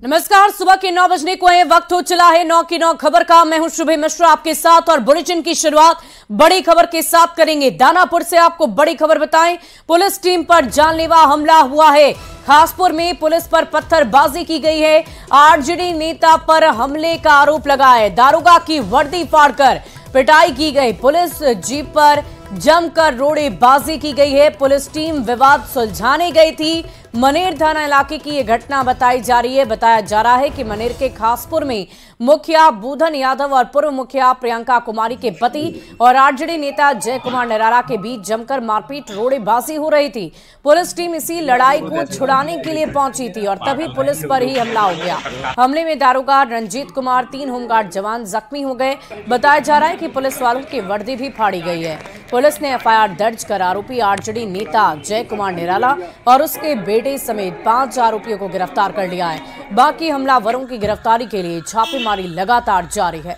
नमस्कार, सुबह के 9 बजने को है, वक्त हो चला है 9 की 9 खबर का। मैं हूं शुभे मिश्रा आपके साथ और बुलेटिन की शुरुआत बड़ी खबर के साथ करेंगे। दानापुर से आपको बड़ी खबर बताएं, पुलिस टीम पर जानलेवा हमला हुआ है। खासपुर में पुलिस पर पत्थरबाजी की गई है। आरजेडी नेता पर हमले का आरोप लगा है। दारोगा की वर्दी फाड़कर पिटाई की गई। पुलिस जीप पर जमकर रोड़ेबाजी की गई है। पुलिस टीम विवाद सुलझाने गई थी। मनेर थाना इलाके की यह घटना बताई जा रही है। बताया जा रहा है कि मनेर के खासपुर में मुखिया बुधन यादव और पूर्व मुखिया प्रियंका कुमारी के पति और आरजेडी नेता जय कुमार निराला के बीच जमकर मारपीट रोड़ेबाजी हो रही थी। पुलिस टीम इसी लड़ाई को छुड़ाने के लिए पहुंची थी और तभी पुलिस पर ही हमला हो गया। हमले में दारोगा रंजीत कुमार, 3 होमगार्ड जवान जख्मी हो गए। बताया जा रहा है कि पुलिस वालों की वर्दी भी फाड़ी गई है। पुलिस ने एफआईआर दर्ज कर आरोपी आरजेडी नेता जय कुमार निराला और उसके बेटे समेत 5 आरोपियों को गिरफ्तार कर लिया है। बाकी हमलावरों की गिरफ्तारी के लिए छापेमारी लगातार जारी है।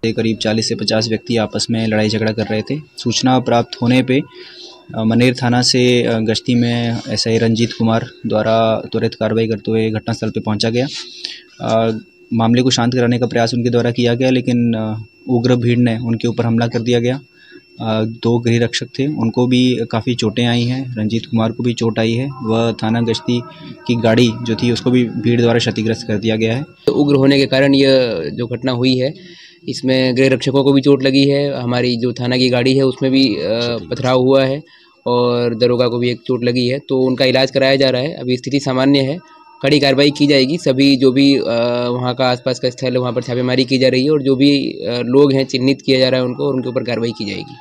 करीब 40 से 50 व्यक्ति आपस में लड़ाई झगड़ा कर रहे थे। सूचना प्राप्त होने पे मनेर थाना से गश्ती में एसआई रंजीत कुमार द्वारा त्वरित कार्रवाई करते हुए घटनास्थल पर पहुंचा गया। मामले को शांत कराने का प्रयास उनके द्वारा किया गया, लेकिन उग्र भीड़ ने उनके ऊपर हमला कर दिया गया। 2 गृह रक्षक थे, उनको भी काफ़ी चोटें आई हैं। रंजीत कुमार को भी चोट आई है। वह थाना गश्ती की गाड़ी जो थी उसको भी भीड़ द्वारा क्षतिग्रस्त कर दिया गया है। तो उग्र होने के कारण यह जो घटना हुई है, इसमें गृह रक्षकों को भी चोट लगी है। हमारी जो थाना की गाड़ी है उसमें भी पथराव हुआ है और दरोगा को भी एक चोट लगी है। तो उनका इलाज कराया जा रहा है। अभी स्थिति सामान्य है। कड़ी कार्रवाई की जाएगी। सभी जो भी वहाँ का आसपास का स्थल है वहाँ पर छापेमारी की जा रही है और जो भी लोग हैं चिन्हित किया जा रहा है उनको, और उनके ऊपर कार्रवाई की जाएगी।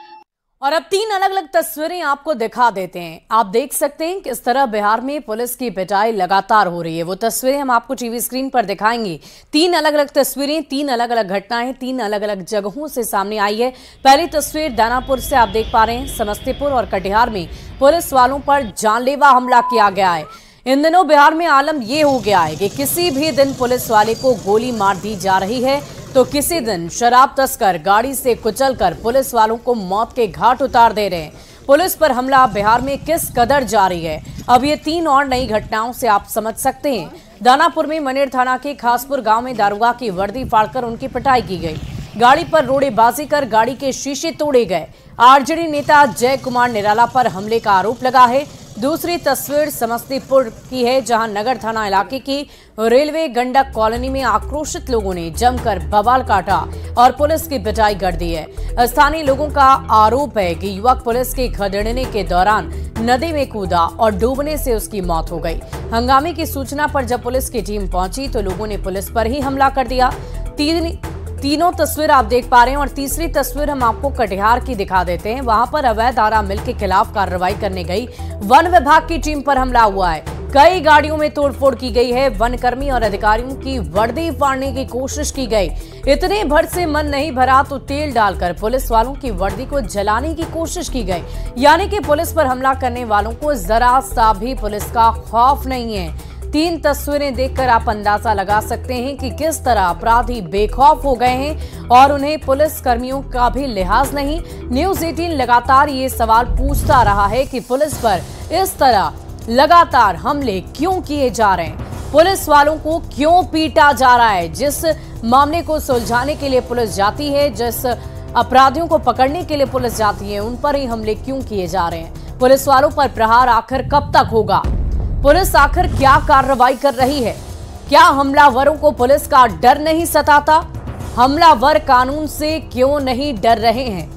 और अब 3 अलग अलग तस्वीरें आपको दिखा देते हैं। आप देख सकते हैं किस तरह बिहार में पुलिस की पिटाई लगातार हो रही है। वो तस्वीरें हम आपको टीवी स्क्रीन पर दिखाएंगे। 3 अलग अलग तस्वीरें, 3 अलग अलग घटनाएं 3 अलग अलग जगहों से सामने आई है। पहली तस्वीर दानापुर से आप देख पा रहे हैं। समस्तीपुर और कटिहार में पुलिस वालों पर जानलेवा हमला किया गया है। इन दिनों बिहार में आलम यह हो गया है कि किसी भी दिन पुलिस वाले को गोली मार दी जा रही है तो किसी दिन शराब तस्कर गाड़ी से कुचलकर पुलिस वालों को मौत के घाट उतार दे रहे हैं। पुलिस पर हमला बिहार में किस कदर जारी है, अब ये 3 और नई घटनाओं से आप समझ सकते हैं। दानापुर में मनेर थाना के खासपुर गांव में दारोगा की वर्दी फाड़कर उनकी पिटाई की गई। गाड़ी पर रोड़ेबाजी कर गाड़ी के शीशे तोड़े गए। आरजेडी नेता जय कुमार निराला पर हमले का आरोप लगा है। दूसरी तस्वीर समस्तीपुर की है, जहां नगर थाना इलाके की रेलवे गंडक कॉलोनी में आक्रोशित लोगों ने जमकर बवाल काटा और पुलिस की पिटाई कर दी है। स्थानीय लोगों का आरोप है कि युवक पुलिस के खदेड़ने के दौरान नदी में कूदा और डूबने से उसकी मौत हो गई। हंगामे की सूचना पर जब पुलिस की टीम पहुंची तो लोगों ने पुलिस पर ही हमला कर दिया। तीनों तस्वीर आप देख पा रहे हैं और तीसरी तस्वीर हम आपको कटिहार की दिखा देते हैं। वहां पर अवैध आरा मिल के खिलाफ कार्रवाई करने गई वन विभाग की टीम पर हमला हुआ है। कई गाड़ियों में तोड़फोड़ की गई है। वनकर्मी और अधिकारियों की वर्दी फाड़ने की कोशिश की गई। इतने भर से मन नहीं भरा तो तेल डालकर पुलिस वालों की वर्दी को जलाने की कोशिश की गई। यानी कि पुलिस पर हमला करने वालों को जरा सा भी पुलिस का खौफ नहीं है। 3 तस्वीरें देखकर आप अंदाजा लगा सकते हैं कि किस तरह अपराधी बेखौफ हो गए हैं और उन्हें पुलिस कर्मियों का भी लिहाज नहीं। न्यूज़ 18 लगातार ये सवाल पूछता रहा है कि पुलिस पर इस तरह लगातार हमले क्यों किए जा रहे हैं, पुलिस वालों को क्यों पीटा जा रहा है। जिस मामले को सुलझाने के लिए पुलिस जाती है, जिस अपराधियों को पकड़ने के लिए पुलिस जाती है, उन पर ही हमले क्यों किए जा रहे हैं। पुलिस वालों पर प्रहार आखिर कब तक होगा, पुलिस आखिर क्या कार्रवाई कर रही है। क्या हमलावरों को पुलिस का डर नहीं सताता, हमलावर कानून से क्यों नहीं डर रहे हैं।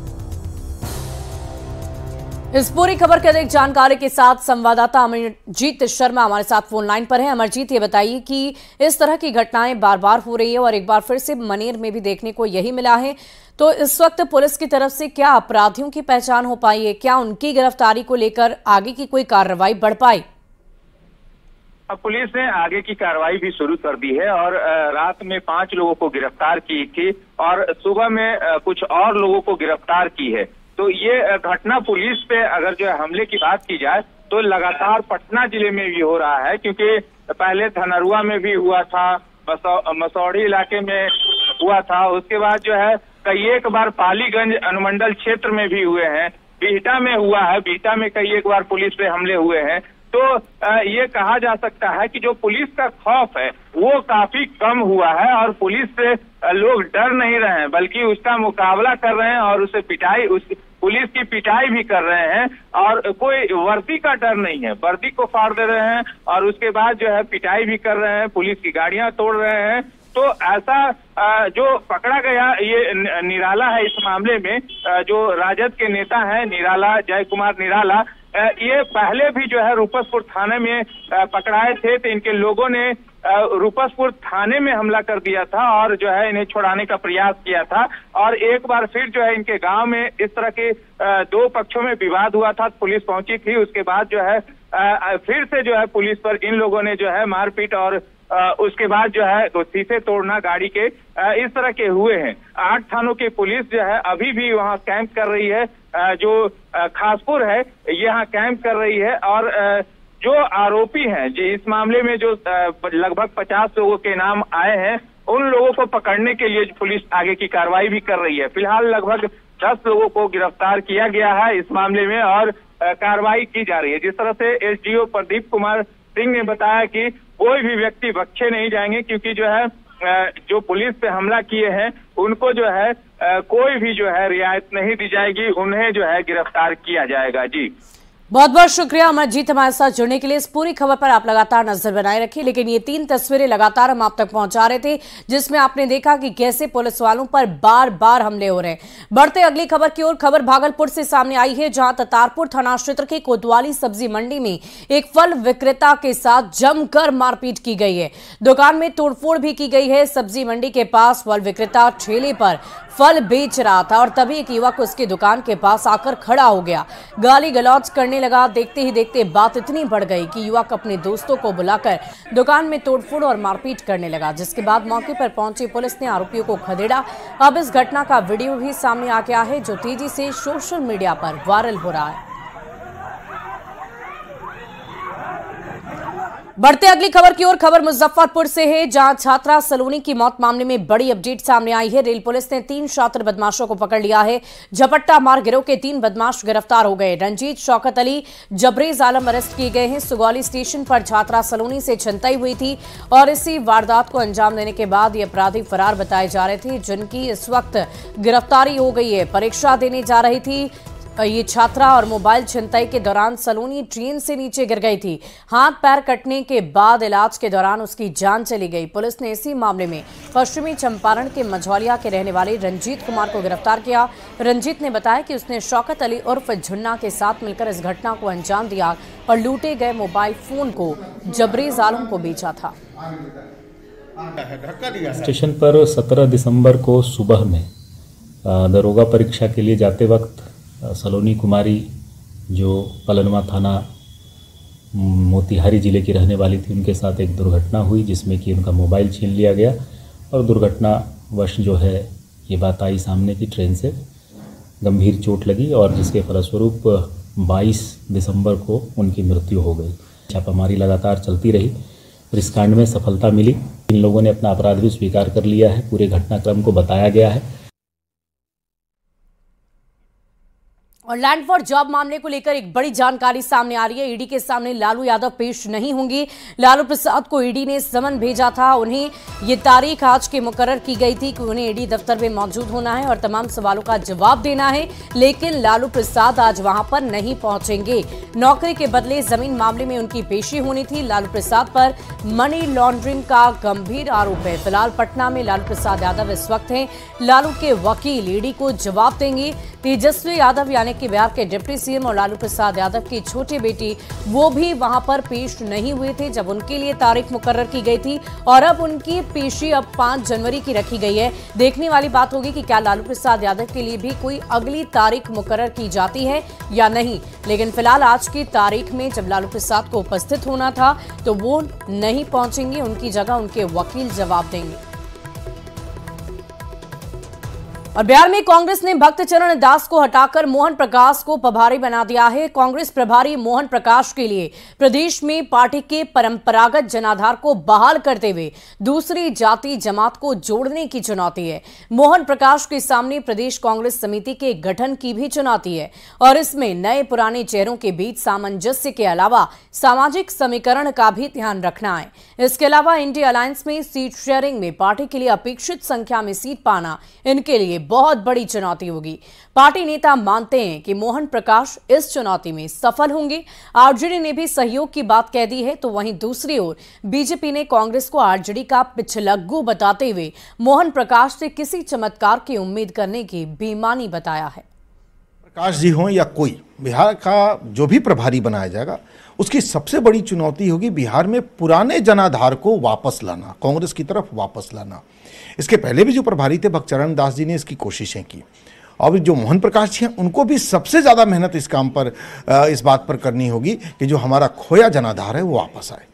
इस पूरी खबर के अधिक जानकारी के साथ संवाददाता अमरजीत शर्मा हमारे साथ फोन लाइन पर हैं। अमरजीत, ये बताइए कि इस तरह की घटनाएं बार बार हो रही है और एक बार फिर से मनेर में भी देखने को यही मिला है, तो इस वक्त पुलिस की तरफ से क्या अपराधियों की पहचान हो पाई है, क्या उनकी गिरफ्तारी को लेकर आगे की कोई कार्रवाई बढ़ पाई। पुलिस ने आगे की कार्रवाई भी शुरू कर दी है और रात में 5 लोगों को गिरफ्तार की थी और सुबह में कुछ और लोगों को गिरफ्तार की है। तो ये घटना पुलिस पे अगर जो हमले की बात की जाए तो लगातार पटना जिले में भी हो रहा है, क्योंकि पहले धनरुआ में भी हुआ था, मसौड़ी इलाके में हुआ था, उसके बाद जो है कई एक बार पालीगंज अनुमंडल क्षेत्र में भी हुए हैं, बिहटा में हुआ है, बिहटा में कई एक बार पुलिस पे हमले हुए हैं। तो ये कहा जा सकता है कि जो पुलिस का खौफ है वो काफी कम हुआ है और पुलिस से लोग डर नहीं रहे हैं, बल्कि उसका मुकाबला कर रहे हैं और उसे पुलिस की पिटाई भी कर रहे हैं और कोई वर्दी का डर नहीं है। वर्दी को फाड़ दे रहे हैं और उसके बाद जो है पिटाई भी कर रहे हैं, पुलिस की गाड़ियां तोड़ रहे हैं। तो ऐसा जो पकड़ा गया ये निराला है इस मामले में, जो राजद के नेता हैं निराला, जय कुमार निराला, ये पहले भी जो है रूपसपुर थाने में पकड़ाए थे। तो इनके लोगों ने रूपसपुर थाने में हमला कर दिया था और जो है इन्हें छुड़ाने का प्रयास किया था और एक बार फिर जो है इनके गांव में इस तरह के दो पक्षों में विवाद हुआ था, पुलिस पहुंची थी। उसके बाद जो है फिर से जो है पुलिस पर इन लोगों ने जो है मारपीट और उसके बाद जो है तो शीशे तोड़ना गाड़ी के इस तरह के हुए हैं। 8 थानों की पुलिस जो है अभी भी वहां कैंप कर रही है, जो खासपुर है यहाँ कैंप कर रही है और जो आरोपी हैं जी इस मामले में जो लगभग 50 लोगों के नाम आए हैं, उन लोगों को पकड़ने के लिए पुलिस आगे की कार्रवाई भी कर रही है। फिलहाल लगभग 10 लोगों को गिरफ्तार किया गया है इस मामले में और कार्रवाई की जा रही है। जिस तरह से एसडीओ प्रदीप कुमार सिंह ने बताया कि कोई भी व्यक्ति बख्शे नहीं जाएंगे, क्योंकि जो है जो पुलिस पे हमला किए हैं उनको जो है कोई भी जो है रियायत नहीं दी जाएगी, उन्हें जो है गिरफ्तार किया जाएगा। जी बहुत बहुत शुक्रिया अमरजीत हमारे साथ जुड़ने के लिए। इस पूरी खबर पर आप लगातार नजर बनाए रखिए, लेकिन ये 3 तस्वीरें लगातार हम आप तक पहुंचा रहे थे जिसमें आपने देखा कि कैसे पुलिस वालों पर बार बार हमले हो रहे हैं। बढ़ते अगली खबर की ओर। खबर भागलपुर से सामने आई है, जहां ततारपुर थाना क्षेत्र के कोतवाली सब्जी मंडी में एक फल विक्रेता के साथ जमकर मारपीट की गई है। दुकान में तोड़फोड़ भी की गई है। सब्जी मंडी के पास फल विक्रेता ठेले पर फल बेच रहा था और तभी एक युवक उसकी दुकान के पास आकर खड़ा हो गया, गाली गलौज करने लगा। देखते ही देखते बात इतनी बढ़ गई कि युवक अपने दोस्तों को बुलाकर दुकान में तोड़फोड़ और मारपीट करने लगा, जिसके बाद मौके पर पहुंची पुलिस ने आरोपियों को खदेड़ा। अब इस घटना का वीडियो भी सामने आ गया है जो तेजी से सोशल मीडिया पर वायरल हो रहा है। बढ़ते अगली खबर की ओर। खबर मुजफ्फरपुर से है, जहां छात्रा सलोनी की मौत मामले में बड़ी अपडेट सामने आई है। रेल पुलिस ने 3 शातिर बदमाशों को पकड़ लिया है। झपट्टा मार गिरोह के 3 बदमाश गिरफ्तार हो गए। रंजीत, शौकत अली, जबरेज आलम अरेस्ट किए गए हैं। सुगौली स्टेशन पर छात्रा सलोनी से छिनतई हुई थी और इसी वारदात को अंजाम देने के बाद ये अपराधी फरार बताए जा रहे थे, जिनकी इस वक्त गिरफ्तारी हो गई है। परीक्षा देने जा रही थी ये छात्रा और मोबाइल छिनतई के दौरान सलोनी ट्रेन से नीचे गिर गई थी। हाथ पैर कटने के बाद इलाज के दौरान उसकी जान चली गई। पुलिस ने इसी मामले में पश्चिमी चंपारण के मझौलिया के रहने वाले रंजीत कुमार को गिरफ्तार किया। रंजीत ने बताया कि उसने शौकत अली उर्फ झुन्ना के साथ मिलकर इस घटना को अंजाम दिया और लूटे गए मोबाइल फोन को जबरेज आलम को बेचा था। स्टेशन पर 17 दिसंबर को सुबह में दरोगा परीक्षा के लिए जाते वक्त सलोनी कुमारी, जो पलनवा थाना मोतिहारी जिले की रहने वाली थी, उनके साथ एक दुर्घटना हुई जिसमें कि उनका मोबाइल छीन लिया गया और दुर्घटनावश जो है ये बात आई सामने की ट्रेन से गंभीर चोट लगी और जिसके फलस्वरूप 22 दिसंबर को उनकी मृत्यु हो गई। छापामारी लगातार चलती रही और इस कांड में सफलता मिली। इन लोगों ने अपना अपराध भी स्वीकार कर लिया है। पूरे घटनाक्रम को बताया गया है। और लैंड फॉर जॉब मामले को लेकर एक बड़ी जानकारी सामने आ रही है। ईडी के सामने लालू यादव पेश नहीं होंगे। लालू प्रसाद को ईडी ने समन भेजा था। उन्हें ये तारीख आज के मुकर्रर की गई थी कि उन्हें ईडी दफ्तर में मौजूद होना है और तमाम सवालों का जवाब देना है, लेकिन लालू प्रसाद आज वहां पर नहीं पहुंचेंगे। नौकरी के बदले जमीन मामले में उनकी पेशी होनी थी। लालू प्रसाद पर मनी लॉन्ड्रिंग का गंभीर आरोप है। फिलहाल पटना में लालू प्रसाद यादव इस वक्त हैं। लालू के वकील ईडी को जवाब देंगे। तेजस्वी यादव यानी कि बिहार के डिप्टी सीएम और लालू प्रसाद यादव की छोटी बेटी, वो भी वहां पर पेश नहीं हुए थे जब उनके लिए तारीख मुकर्रर की गई थी और अब उनकी पेशी अब 5 जनवरी की रखी गई है। देखने वाली बात होगी कि क्या लालू प्रसाद यादव के लिए भी कोई अगली तारीख मुकर्रर की जाती है या नहीं। लेकिन फिलहाल आज की तारीख में जब लालू प्रसाद को उपस्थित होना था तो वो नहीं पहुंचेंगे, उनकी जगह उनके वकील जवाब देंगे। और बिहार में कांग्रेस ने भक्त चरण दास को हटाकर मोहन प्रकाश को प्रभारी बना दिया है। कांग्रेस प्रभारी मोहन प्रकाश के लिए प्रदेश में पार्टी के परंपरागत जनाधार को बहाल करते हुए दूसरी जाति जमात को जोड़ने की चुनौती है। मोहन प्रकाश के सामने प्रदेश कांग्रेस समिति के गठन की भी चुनौती है और इसमें नए पुराने चेहरों के बीच सामंजस्य के अलावा सामाजिक समीकरण का भी ध्यान रखना है। इसके अलावा इंडिया अलायंस में सीट शेयरिंग में पार्टी के लिए अपेक्षित संख्या में सीट पाना इनके लिए बहुत बड़ी चुनौती होगी। पार्टी नेता मानते हैं कि मोहन प्रकाश इस चुनौती में सफल होंगे। आरजेडी ने भी सहयोग की बात कह दी है, तो वहीं दूसरी ओर बीजेपी ने कांग्रेस को आरजेडी का पिछलग्गू बताते हुए मोहन प्रकाश से किसी चमत्कार की उम्मीद करने की बेईमानी बताया है। प्रकाश जी हों या कोई, बिहार का जो भी प्रभारी बनाया जाएगा उसकी सबसे बड़ी चुनौती होगी बिहार में पुराने जनाधार को वापस लाना, कांग्रेस की तरफ वापस लाना। इसके पहले भी जो प्रभारी थे भक्त चरण दास जी ने इसकी कोशिशें की और जो मोहन प्रकाश जी हैं उनको भी सबसे ज़्यादा मेहनत इस काम पर, इस बात पर करनी होगी कि जो हमारा खोया जनाधार है वो वापस आए।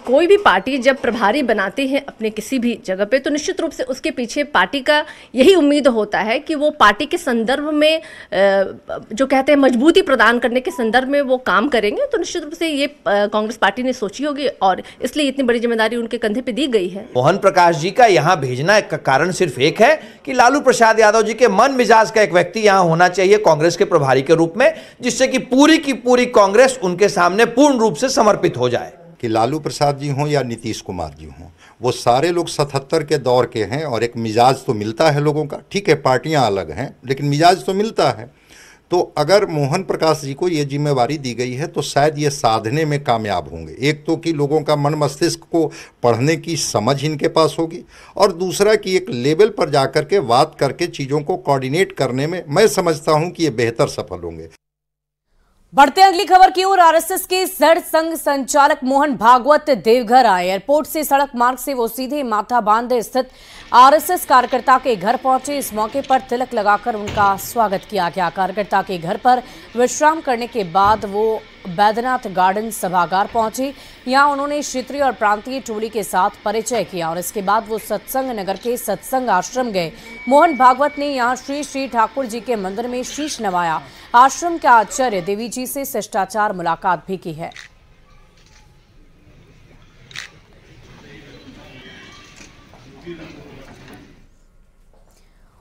कोई भी पार्टी जब प्रभारी बनाती है अपने किसी भी जगह पे, तो निश्चित रूप से उसके पीछे पार्टी का यही उम्मीद होता है कि वो पार्टी के संदर्भ में जो कहते हैं मजबूती प्रदान करने के संदर्भ में वो काम करेंगे। तो निश्चित रूप से ये कांग्रेस पार्टी ने सोची होगी और इसलिए इतनी बड़ी जिम्मेदारी उनके कंधे पे दी गई है। मोहन प्रकाश जी का यहाँ भेजना का कारण सिर्फ एक है कि लालू प्रसाद यादव जी के मन मिजाज का एक व्यक्ति यहाँ होना चाहिए कांग्रेस के प्रभारी के रूप में, जिससे कि पूरी की पूरी कांग्रेस उनके सामने पूर्ण रूप से समर्पित हो जाए। कि लालू प्रसाद जी हों या नीतीश कुमार जी हों, वो सारे लोग 77 के दौर के हैं और एक मिजाज तो मिलता है लोगों का। ठीक है, पार्टियां अलग हैं लेकिन मिजाज तो मिलता है। तो अगर मोहन प्रकाश जी को ये जिम्मेवारी दी गई है तो शायद ये साधने में कामयाब होंगे। एक तो कि लोगों का मन मस्तिष्क को पढ़ने की समझ इनके पास होगी और दूसरा कि एक लेवल पर जाकर के बात करके चीज़ों को कोऑर्डिनेट करने में मैं समझता हूँ कि ये बेहतर सफल होंगे। बढ़ते अगली खबर की ओर। आरएसएस के सड़ संघ संचालक मोहन भागवत देवघर आए। एयरपोर्ट से सड़क मार्ग से वो सीधे माथा बांध स्थित आरएसएस कार्यकर्ता के घर पहुंचे। इस मौके पर तिलक लगाकर उनका स्वागत किया गया। कार्यकर्ता के घर पर विश्राम करने के बाद वो बैद्यनाथ गार्डन सभागार पहुंचे। यहां उन्होंने क्षेत्रीय और प्रांतीय टोली के साथ परिचय किया और इसके बाद वो सत्संग नगर के सत्संग आश्रम गए। मोहन भागवत ने यहां श्री श्री ठाकुर जी के मंदिर में शीश नवाया। आश्रम के आचार्य देवी जी से शिष्टाचार मुलाकात भी की है।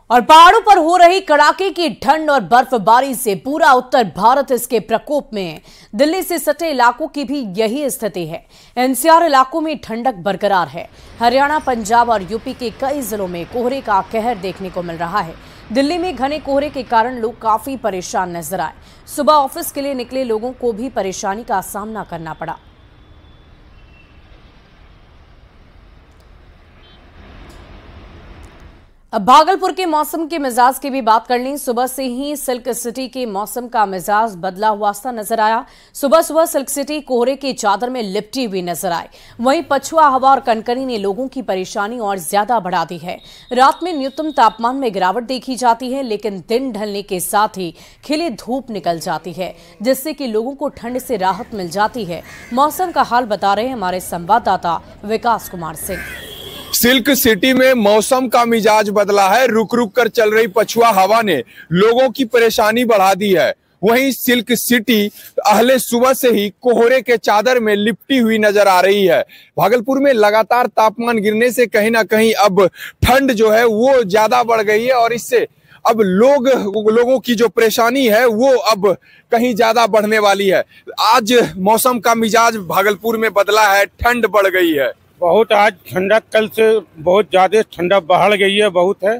और पहाड़ों पर हो रही कड़ाके की ठंड और बर्फबारी से पूरा उत्तर भारत इसके प्रकोप में है। दिल्ली से सटे इलाकों की भी यही स्थिति है। एनसीआर इलाकों में ठंडक बरकरार है। हरियाणा, पंजाब और यूपी के कई जिलों में कोहरे का कहर देखने को मिल रहा है। दिल्ली में घने कोहरे के कारण लोग काफी परेशान नजर आए। सुबह ऑफिस के लिए निकले लोगों को भी परेशानी का सामना करना पड़ा। अब भागलपुर के मौसम के मिजाज की भी बात कर लें। सुबह से ही सिल्क सिटी के मौसम का मिजाज बदला हुआ सा नजर आया। सुबह सुबह सिल्क सिटी कोहरे की चादर में लिपटी हुई नजर आई। वहीं पछुआ हवा और कनकनी ने लोगों की परेशानी और ज्यादा बढ़ा दी है। रात में न्यूनतम तापमान में गिरावट देखी जाती है, लेकिन दिन ढलने के साथ ही खिली धूप निकल जाती है, जिससे कि लोगों को ठंड से राहत मिल जाती है। मौसम का हाल बता रहे हैं हमारे संवाददाता विकास कुमार सिंह। सिल्क सिटी में मौसम का मिजाज बदला है। रुक रुक कर चल रही पछुआ हवा ने लोगों की परेशानी बढ़ा दी है। वहीं सिल्क सिटी अहले सुबह से ही कोहरे के चादर में लिपटी हुई नजर आ रही है। भागलपुर में लगातार तापमान गिरने से कहीं ना कहीं अब ठंड जो है वो ज्यादा बढ़ गई है और इससे अब लोगों की जो परेशानी है वो अब कहीं ज्यादा बढ़ने वाली है। आज मौसम का मिजाज भागलपुर में बदला है, ठंड बढ़ गई है। बहुत आज ठंडक कल से बहुत ज्यादा ठंडा बढ़ गई है, बहुत है।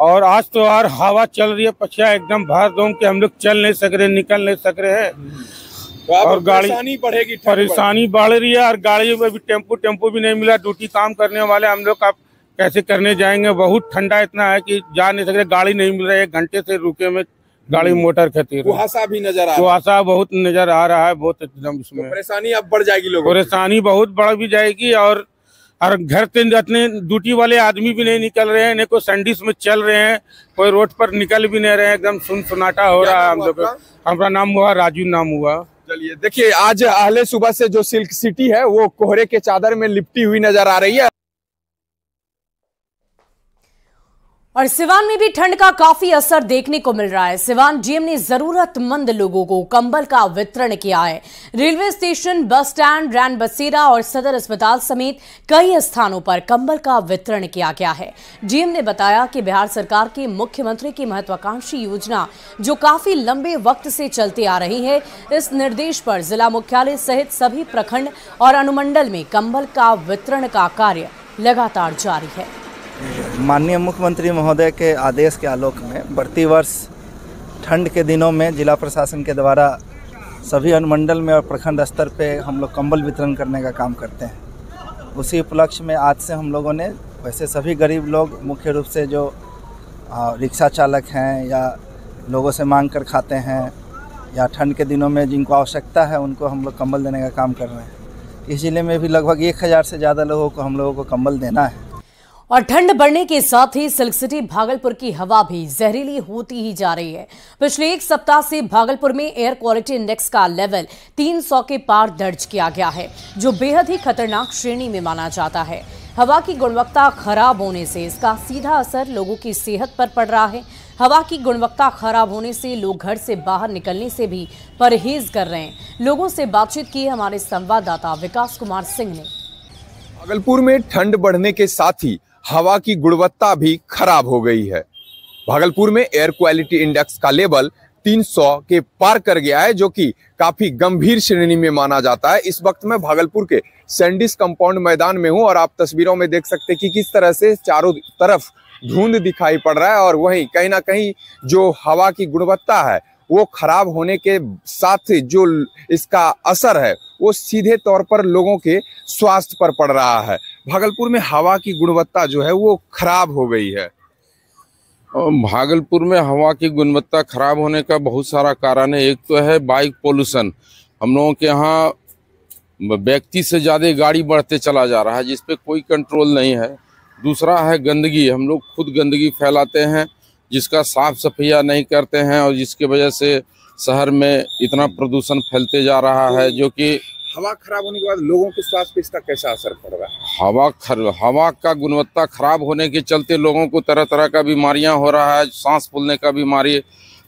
और आज तो यार हवा चल रही है, पछिया एकदम भर दोम के हम लोग चल नहीं सक रहे, निकल नहीं सक रहे हैं। तो और गाड़ी बढ़ेगी, परेशानी बढ़ रही है और गाड़ी में भी टेम्पो भी नहीं मिला। ड्यूटी काम करने वाले हम लोग आप कैसे करने जाएंगे। बहुत ठंडा इतना है कि जा नहीं सक रहे, गाड़ी नहीं मिल रही है। 1 घंटे से रुके में गाड़ी मोटर खातिर कुहासा भी नजर आ रहा है। कुहासा बहुत नजर आ रहा है, बहुत एकदम इसमें परेशानी अब बढ़ जाएगी लोगों की। परेशानी बहुत बढ़ भी जाएगी और घर से अपने ड्यूटी वाले आदमी भी नहीं निकल रहे हैं, नहीं कोई संडिस में चल रहे हैं, कोई रोड पर निकल भी नहीं रहे हैं। एकदम सुनसुनाटा हो रहा है हम लोग। हमारा नाम हुआ राजू, नाम हुआ। चलिए देखिए, आज अहले सुबह से जो सिल्क सिटी है वो कोहरे के चादर में लिपटी हुई नजर आ रही है। और सिवान में भी ठंड का काफी असर देखने को मिल रहा है। सिवान डीएम ने जरूरतमंद लोगों को कंबल का वितरण किया है। रेलवे स्टेशन, बस स्टैंड, रैन बसेरा और सदर अस्पताल समेत कई स्थानों पर कंबल का वितरण किया गया है। डीएम ने बताया कि बिहार सरकार की मुख्यमंत्री की महत्वाकांक्षी योजना जो काफी लंबे वक्त से चलती आ रही है, इस निर्देश पर जिला मुख्यालय सहित सभी प्रखंड और अनुमंडल में कंबल का वितरण का कार्य लगातार जारी है। माननीय मुख्यमंत्री महोदय के आदेश के आलोक में बढ़ती वर्ष ठंड के दिनों में जिला प्रशासन के द्वारा सभी अनुमंडल में और प्रखंड स्तर पे हम लोग कंबल वितरण करने का काम करते हैं। उसी उपलक्ष्य में आज से हम लोगों ने वैसे सभी गरीब लोग, मुख्य रूप से जो रिक्शा चालक हैं या लोगों से मांग कर खाते हैं या ठंड के दिनों में जिनको आवश्यकता है, उनको हम लोग कंबल देने का काम कर रहे हैं। इस जिले में भी लगभग 1000 से ज़्यादा लोगों को हम लोगों को कंबल देना है। और ठंड बढ़ने के साथ ही सिल्क सिटी भागलपुर की हवा भी जहरीली होती ही जा रही है। पिछले एक सप्ताह से भागलपुर में एयर क्वालिटी इंडेक्स का लेवल 300 के पार दर्ज किया गया है, जो बेहद ही खतरनाक श्रेणी में माना जाता है। हवा की गुणवत्ता खराब होने से इसका सीधा असर लोगों की सेहत पर पड़ रहा है। हवा की गुणवत्ता खराब होने से लोग घर से बाहर निकलने से भी परहेज कर रहे हैं। लोगों से बातचीत की हमारे संवाददाता विकास कुमार सिंह ने। भागलपुर में ठंड बढ़ने के साथ ही हवा की गुणवत्ता भी खराब हो गई है। भागलपुर में एयर क्वालिटी इंडेक्स का लेवल 300 के पार कर गया है, जो कि काफी गंभीर श्रेणी में माना जाता है। इस वक्त मैं भागलपुर के सैंडिस कंपाउंड मैदान में हूं और आप तस्वीरों में देख सकते हैं कि किस तरह से चारों तरफ धुंध दिखाई पड़ रहा है और वहीं कहीं ना कहीं जो हवा की गुणवत्ता है वो खराब होने के साथ ही जो इसका असर है वो सीधे तौर पर लोगों के स्वास्थ्य पर पड़ रहा है। भागलपुर में हवा की गुणवत्ता जो है वो खराब हो गई है। भागलपुर में हवा की गुणवत्ता खराब होने का बहुत सारा कारण है। एक तो है बाइक पोल्यूशन। हम लोगों के यहाँ व्यक्ति से ज़्यादा गाड़ी बढ़ते चला जा रहा है, जिस पे कोई कंट्रोल नहीं है। दूसरा है गंदगी। हम लोग खुद गंदगी फैलाते हैं, जिसका साफ सफाइया नहीं करते हैं और जिसकी वजह से शहर में इतना प्रदूषण फैलते जा रहा है, जो कि हवा खराब होने के बाद लोगों के स्वास्थ्य पे इसका कैसा असर पड़ रहा है? हवा का गुणवत्ता खराब होने के चलते लोगों को तरह तरह का बीमारियां हो रहा है। सांस फूलने का बीमारी।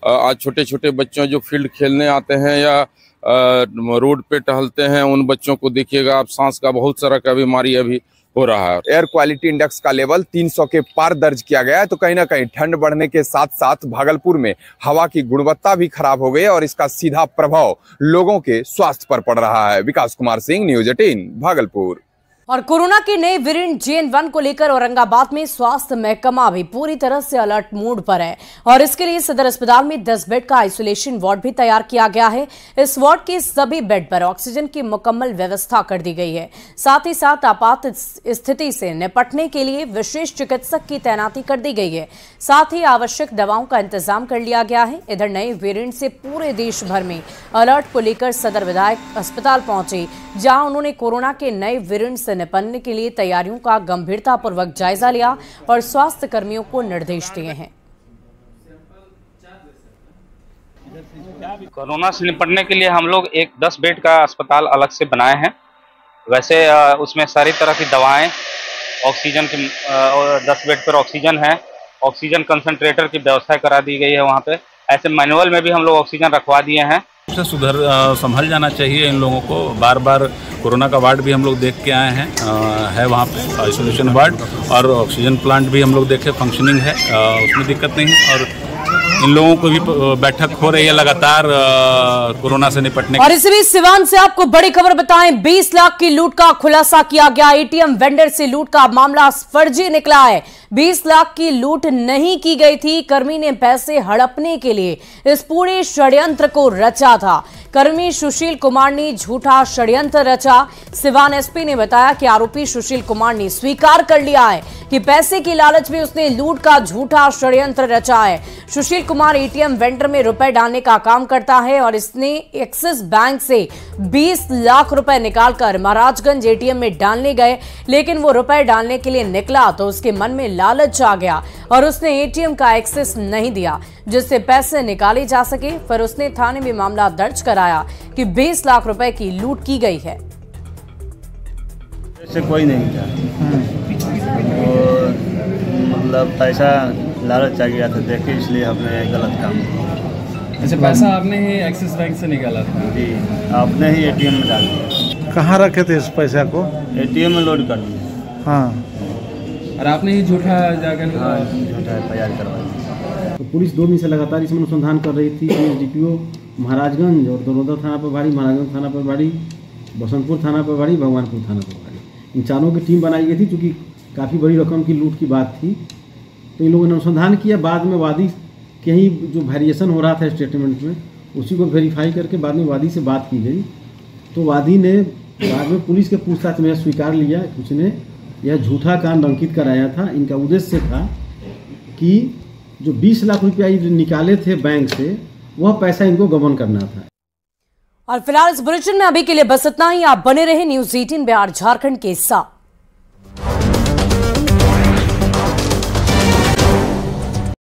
आज छोटे छोटे बच्चों जो फील्ड खेलने आते हैं या रोड पे टहलते हैं, उन बच्चों को देखिएगा आप, सांस का बहुत सारा का बीमारी अभी हो रहा है। एयर क्वालिटी इंडेक्स का लेवल 300 के पार दर्ज किया गया है, तो कहीं ना कहीं ठंड बढ़ने के साथ साथ भागलपुर में हवा की गुणवत्ता भी खराब हो गई है और इसका सीधा प्रभाव लोगों के स्वास्थ्य पर पड़ रहा है। विकास कुमार सिंह, न्यूज 18 भागलपुर। और कोरोना के नए वेरिएंट JN1 को लेकर औरंगाबाद में स्वास्थ्य महकमा भी पूरी तरह से अलर्ट मोड पर है और इसके लिए सदर अस्पताल में 10 बेड का आइसोलेशन वार्ड भी तैयार किया गया है। इस वार्ड के सभी बेड पर ऑक्सीजन की मुकम्मल व्यवस्था कर दी गई है। साथ ही साथ आपात स्थिति से निपटने के लिए विशेष चिकित्सक की तैनाती कर दी गई है। साथ ही आवश्यक दवाओं का इंतजाम कर लिया गया है। इधर नए वेरिएंट से पूरे देश भर में अलर्ट को लेकर सदर विधायक अस्पताल पहुंचे, जहां उन्होंने कोरोना के नए वेरिएंट से निपटने के लिए तैयारियों का गंभीरतापूर्वक जायजा लिया और स्वास्थ्य कर्मियों को निर्देश दिए हैं। कोरोना से निपटने के लिए हम लोग एक 10 बेड का अस्पताल अलग से बनाए हैं। वैसे उसमें सारी तरह की दवाएं, ऑक्सीजन की 10 बेड पर ऑक्सीजन है, ऑक्सीजन कंसंट्रेटर की व्यवस्था करा दी गई है। वहाँ पे ऐसे मैनुअल में भी हम लोग ऑक्सीजन रखवा दिए हैं। संभल जाना चाहिए इन लोगों को। बार बार कोरोना का वार्ड भी हम लोग देख के आए हैं, है वहाँ पे आइसोलेशन वार्ड, और ऑक्सीजन प्लांट भी हम लोग देखे, फंक्शनिंग है, उसमें दिक्कत नहीं है। और इन लोगों को भी बैठक हो रही है लगातार कोरोना से निपटने। और इसी बीच सिवान से आपको बड़ी खबर बताएं, 20 लाख की लूट का खुलासा किया गया। एटीएम वेंडर से लूट का मामला फर्जी निकला है। 20 लाख की लूट नहीं की गई थी। कर्मी ने पैसे हड़पने के लिए इस पूरे षड्यंत्र को रचा था। कर्मी सुशील कुमार ने झूठा षड्यंत्र रचा। सिवान एसपी ने बताया कि आरोपी सुशील कुमार ने स्वीकार कर लिया है कि पैसे की लालच में उसने लूट का झूठा षड्यंत्र रचा है। सुशील कुमार एटीएम वेंडर में रुपए डालने का काम करता है और इसने एक्सिस बैंक से 20 लाख रुपए निकालकर महाराजगंज एटीएम में डालने गए, लेकिन वो रुपए डालने के लिए निकला तो उसके मन में लालच आ गया और उसने एटीएम का एक्सेस नहीं दिया जिससे पैसे निकाले जा सके। फिर उसने थाने में मामला दर्ज कराया कि 20 लाख रुपए की लूट की गई है। ऐसे कोई नहीं था और मतलब पैसा लालच आ गया था देख के, इसलिए हमने गलत काम किया। अच्छा, पैसा आपने ही एक्सिस बैंक से निकाला था? जी, आपने ही एटीएम में डाल दिया। कहाँ रखे थे इस पैसा को? एटीएम में लोड कर दिया। हाँ, और आपने ही झूठा जाकर? हाँ, झूठा FIR करवा दिया। तो पुलिस 2 दिन से लगातार इसमें अनुसंधान कर रही थी। पुलिस DPO महाराजगंज और दरौदा थाना प्रभारी, महाराजगंज थाना प्रभारी, बसंतपुर थाना प्रभारी, भगवानपुर थाना प्रभारी, इन चारों की टीम बनाई गई थी। चूँकि काफ़ी बड़ी रकम की लूट की बात थी तो इन लोगों ने अनुसंधान किया। बाद में वादी के ही जो वेरिएशन हो रहा था स्टेटमेंट में, उसी को वेरीफाई करके बाद में वादी से बात की गई। तो वादी ने बाद में पुलिस के पूछताछ में स्वीकार लिया कि उसने यह झूठा कांड अंकित कराया था। इनका उद्देश्य था कि जो 20 लाख रुपया निकाले थे बैंक से, वह पैसा इनको गबन करना था। और फिलहाल इस बुलेटिन में अभी के लिए बस इतना ही। आप बने रहे न्यूज़ 18 बिहार झारखंड के साथ।